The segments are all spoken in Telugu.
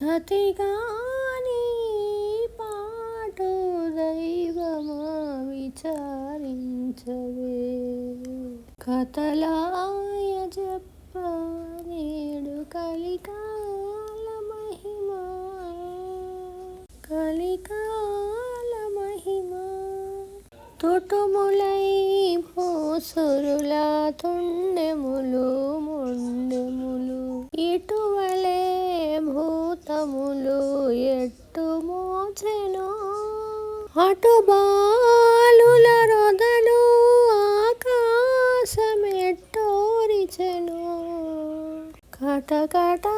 అతిగాని పాటు దైవమా విచారించవే. కథలాయ చెప్ప నేడు కలికాల మహిమా, కలికాల మహిమా. తుటుములై భూసురుల తుండెములు మొండెములు, ఇటువలే భూతములు ఎట్టు మోచెనో. అటు బాలుల రొదలు ఆకాశమెట్టోరిచెనో. కటకటా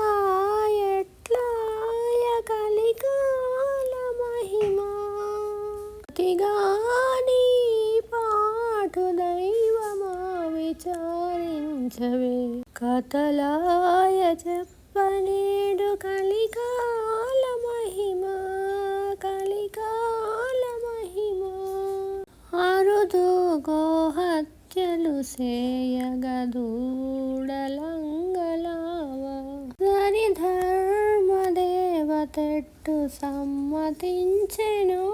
ఎట్లాయ కలికాల మహిమా. అతిగాని పాటు దైవమా విచారించవే. కథలాయ చెప్పనేడు కలికాల మహిమా, కలికాల మహిమా. అరుదు గోహత్యలు సేయగదూడలంగలావ. దని ధర్మదేవతెట్టు సమ్మతించెనో.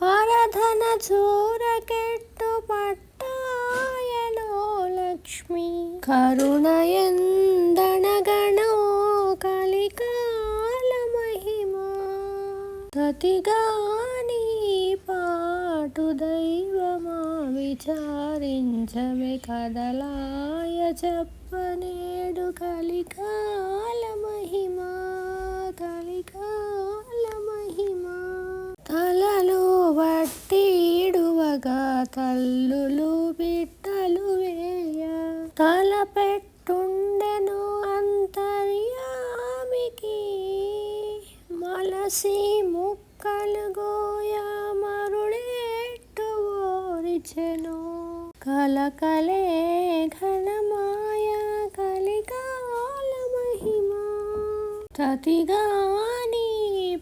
పరధన చూరకెట్టు పట్టాయనో లక్ష్మి. కరుణయందనగణో కలికాల మహిమా. తతిగాని పాటు దైవమా విచారించవే. కదలాయ చెప్పనేడు కలికాల మహిమా, కలికాల మహిమా. తలలు వట్టిడువగా తల్లులు బిడ్డలు వేయ. తలపెట్టుండెను అంతర్యామికి. మలసి ముక్కలు గోయ మరుడెట్టు ఓరిచెనో. కలకలే ఘనమాయ కలికాల మహిమా. తతిగాని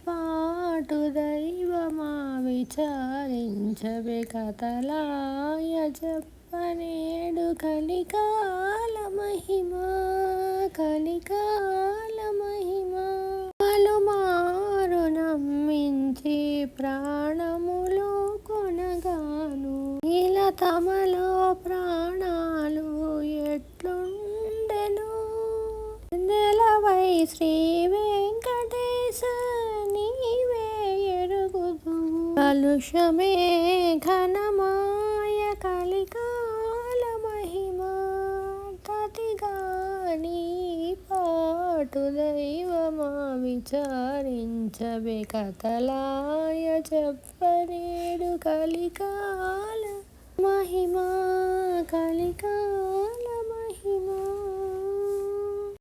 పాటు దైవమా విచారించవే. కథలాయ చెప్పనేడు కలికాల మహిమా, కలికాల మహిమా. పలుమారు నమ్మించి ప్రాణములు కొనగాను. ఇలా తమలో ప్రాణాలు ఎట్లుండెను. నెలవై శ్రీ వెంకటేశ నీవే ఎరుగుదు. కలుషమే ఘనమాయ కలికాల మహిమా. తతిగాని పాటు దైవమా విచారించవే. కథలాయ చెప్పనేడు కలికాల మహిమా, కలికాల